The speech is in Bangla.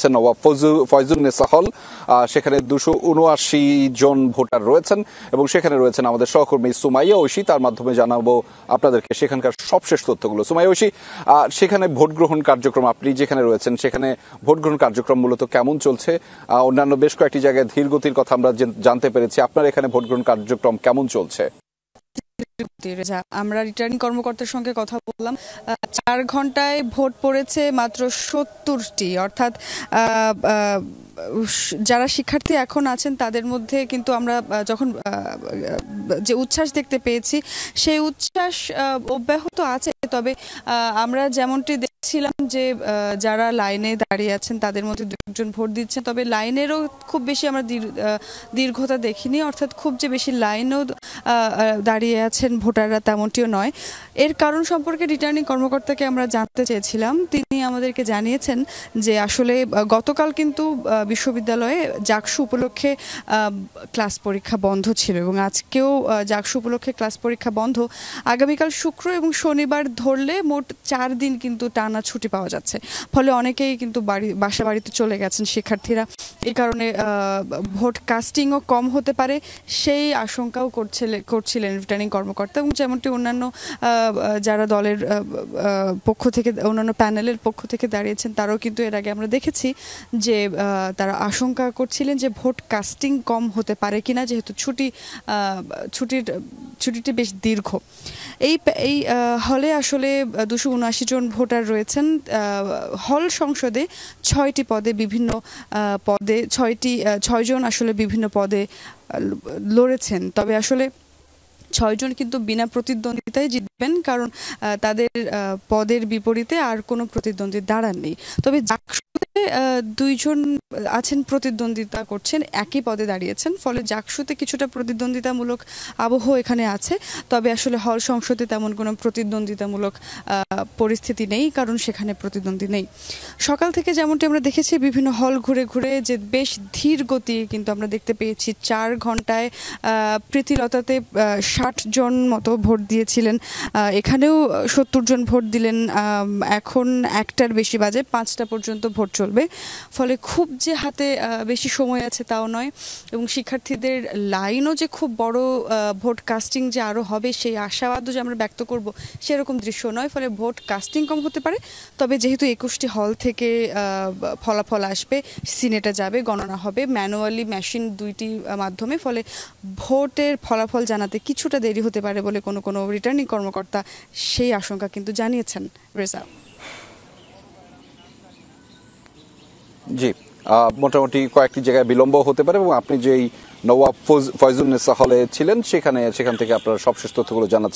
হচ্ছে নওয়াব ফয়জুন্নেসা হল। সেখানে 279 জন ভোটার রয়েছেন এবং সেখানে রয়েছেন আমাদের সহকর্মী সুমাইয়া ঐশী। তার মাধ্যমে জানাবো আপনাদেরকে সেখানকার সবশেষ তথ্যগুলো। সুমাইয়া ঐশী, সেখানে ভোট গ্রহণ কার্যক্রম, আপনি যেখানে রয়েছেন সেখানে ভোট গ্রহণ কার্যক্রম মূলত কেমন চলছে? অন্যান্য বেশ কয়েকটি জায়গায় ধীর গতির কথা আমরা জানতে পেরেছি, আপনার এখানে ভোট গ্রহণ কার্যক্রম কেমন চলছে? আমরা রিটার্নিং কর্মকর্তার সঙ্গে কথা বললাম। 4 ঘন্টায় ভোট পড়েছে মাত্র 70টি, অর্থাৎ যারা শিক্ষার্থী এখন আছেন তাদের মধ্যে কিন্তু আমরা যখন যে উচ্ছ্বাস দেখতে পেয়েছি সেই উচ্ছ্বাস অব্যাহত আছে। তবে আমরা যেমনটি দেখছিলাম যে যারা লাইনে দাঁড়িয়ে আছেন তাদের মধ্যে 2জন ভোট দিচ্ছেন, তবে লাইনেরও খুব বেশি আমরা দীর্ঘতা দেখিনি, অর্থাৎ খুব যে বেশি লাইনেও দাঁড়িয়ে আছেন ভোটাররা তেমনটিও নয়। এর কারণ সম্পর্কে রিটার্নিং কর্মকর্তাকে আমরা জানতে চেয়েছিলাম। তিনি আমাদেরকে জানিয়েছেন যে আসলে গতকাল কিন্তু বিশ্ববিদ্যালয়ে জাকসু উপলক্ষে ক্লাস পরীক্ষা বন্ধ ছিল এবং আজকেও জাকসু উপলক্ষে ক্লাস পরীক্ষা বন্ধ। আগামীকাল শুক্র এবং শনিবার ধরলে মোট 4 দিন কিন্তু টানা ছুটি পাওয়া যাচ্ছে, ফলে অনেকেই কিন্তু বাসা বাড়িতে চলে গেছেন শিক্ষার্থীরা। এই কারণে ভোট কাস্টিংও কম হতে পারে সেই আশঙ্কাও করছিলেন রিটার্নিং কর্মকর্তা। এবং যেমনটি অন্যান্য যারা দলের পক্ষ থেকে, অন্যান্য প্যানেলের পক্ষ থেকে দাঁড়িয়েছেন তারাও কিন্তু এর আগে আমরা দেখেছি যে তারা আশঙ্কা করছিলেন যে ভোট কাস্টিং কম হতে পারে কিনা, যেহেতু ছুটিটি বেশ দীর্ঘ। এই হলে আসলে 279 জন ভোটার রয়েছেন। হল সংসদে 6টি পদে বিভিন্ন পদে 6 জন আসলে বিভিন্ন পদে লড়েছেন। তবে আসলে 6 জন কিন্তু বিনা প্রতিদ্বন্দ্বিতায় জিতবেন, কারণ তাদের পদের বিপরীতে আর কোনো প্রতিদ্বন্দ্বী দাঁড়াননি। তবে জাকসুতে 2 জন আছেন প্রতিদ্বন্দ্বিতা করছেন, একই পদে দাঁড়িয়েছেন, ফলে জাকসুতে কিছুটা প্রতিদ্বন্দ্বিতামূলক আবহ এখানে আছে। তবে আসলে হল সংসদে তেমন কোনো প্রতিদ্বন্দ্বিতামূলক পরিস্থিতি নেই, কারণ সেখানে প্রতিদ্বন্দ্বী নেই। সকাল থেকে যেমনটি আমরা দেখেছি বিভিন্ন হল ঘুরে ঘুরে যে বেশ ধীর গতি কিন্তু আমরা দেখতে পেয়েছি। 4 ঘন্টায় প্রীতিলতাতে 60 জন মতো ভোট দিয়েছিলেন, এখানেও 70 জন ভোট দিলেন। এখন 1টার বেশি বাজে, 5টা পর্যন্ত ভোট চলবে, ফলে খুব যে হাতে বেশি সময় আছে তাও নয়। এবং শিক্ষার্থীদের লাইনও যে খুব বড়, ভোট কাস্টিং যে আরও হবে সেই আশাবাদও যে আমরা ব্যক্ত করব সেরকম দৃশ্য নয়। ফলে ভোট কাস্টিং কম হতে পারে, তবে যেহেতু 21টি হল থেকে ফলাফল আসবে, সিনেটে যাবে, গণনা হবে ম্যানুয়ালি মেশিন 2টি মাধ্যমে, ফলে ভোটের ফলাফল জানাতে কিছুটা দেরি হতে পারে বলে কোনো রিটার্নিং কর্মকর্তা সেই আশঙ্কা কিন্তু জানিয়েছেন। রেজা, জি, মোটামুটি কয়েকটি জায়গায় বিলম্ব হতে পারে এবং আপনি যেই নওয়াব ফয়জুন্নেসা হলে ছিলেন সেখান থেকে আপনারা সবশেষ তথ্যগুলো জানাচ্ছেন।